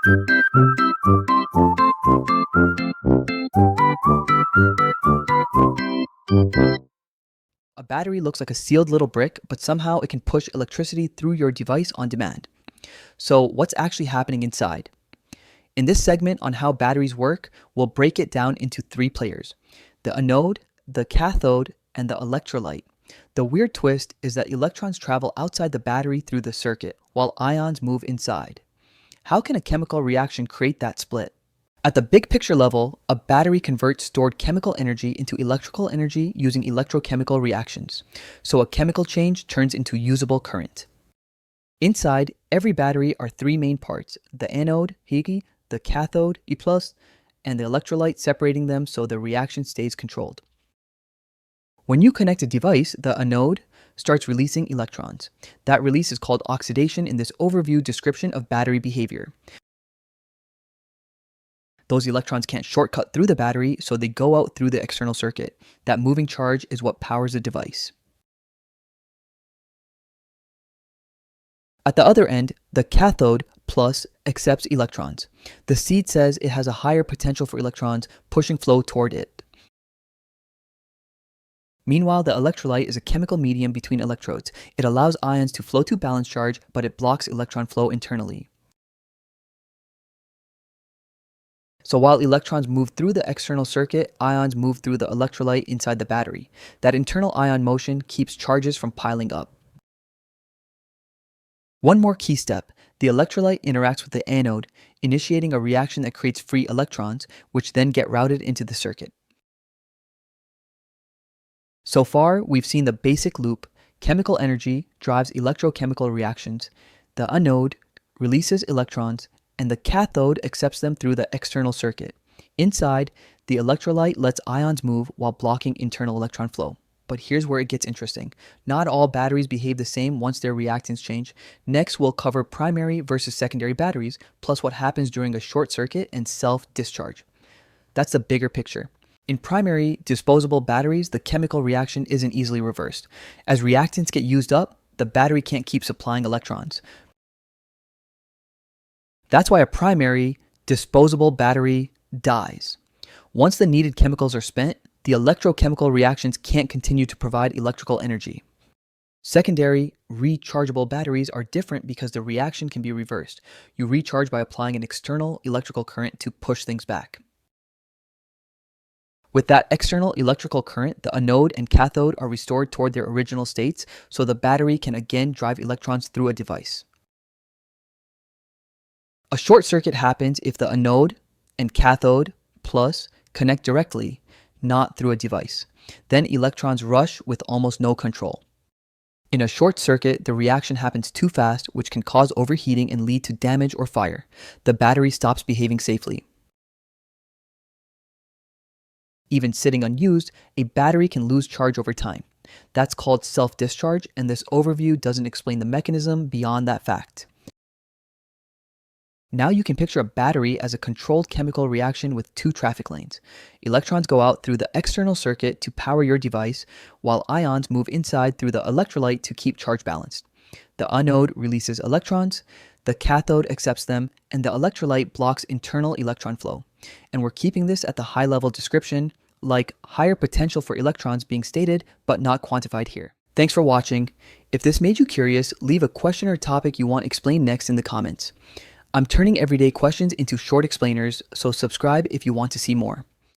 A battery looks like a sealed little brick, but somehow it can push electricity through your device on demand. So, what's actually happening inside? In this segment on how batteries work, we'll break it down into three players: the anode, the cathode, and the electrolyte. The weird twist is that electrons travel outside the battery through the circuit, while ions move inside. How can a chemical reaction create that split? At the big picture level, a battery converts stored chemical energy into electrical energy using electrochemical reactions. So a chemical change turns into usable current. Inside every battery are three main parts: the anode, He, the cathode, E+, and the electrolyte separating them so the reaction stays controlled. When you connect a device, the anode starts releasing electrons. That release is called oxidation in this overview description of battery behavior. Those electrons can't shortcut through the battery, so they go out through the external circuit. That moving charge is what powers the device. At the other end, the cathode plus accepts electrons. The seed says it has a higher potential for electrons, pushing flow toward it. Meanwhile, the electrolyte is a chemical medium between electrodes. It allows ions to flow to balance charge, but it blocks electron flow internally. So while electrons move through the external circuit, ions move through the electrolyte inside the battery. That internal ion motion keeps charges from piling up. One more key step: the electrolyte interacts with the anode, initiating a reaction that creates free electrons, which then get routed into the circuit. So far, we've seen the basic loop. Chemical energy drives electrochemical reactions. The anode releases electrons, and the cathode accepts them through the external circuit. Inside, the electrolyte lets ions move while blocking internal electron flow. But here's where it gets interesting. Not all batteries behave the same once their reactants change. Next, we'll cover primary versus secondary batteries, plus what happens during a short circuit and self-discharge. That's the bigger picture. In primary disposable batteries, the chemical reaction isn't easily reversed. As reactants get used up, the battery can't keep supplying electrons. That's why a primary disposable battery dies. Once the needed chemicals are spent, the electrochemical reactions can't continue to provide electrical energy. Secondary rechargeable batteries are different because the reaction can be reversed. You recharge by applying an external electrical current to push things back. With that external electrical current, the anode and cathode are restored toward their original states, so the battery can again drive electrons through a device. A short circuit happens if the anode and cathode plus connect directly, not through a device. Then electrons rush with almost no control. In a short circuit, the reaction happens too fast, which can cause overheating and lead to damage or fire. The battery stops behaving safely. Even sitting unused, a battery can lose charge over time. That's called self-discharge, and this overview doesn't explain the mechanism beyond that fact. Now you can picture a battery as a controlled chemical reaction with two traffic lanes. Electrons go out through the external circuit to power your device, while ions move inside through the electrolyte to keep charge balanced. The anode releases electrons, the cathode accepts them, and the electrolyte blocks internal electron flow. And we're keeping this at the high-level description, like higher potential for electrons being stated but not quantified here. Thanks for watching. If this made you curious, leave a question or topic you want explained next in the comments. I'm turning everyday questions into short explainers, so subscribe if you want to see more.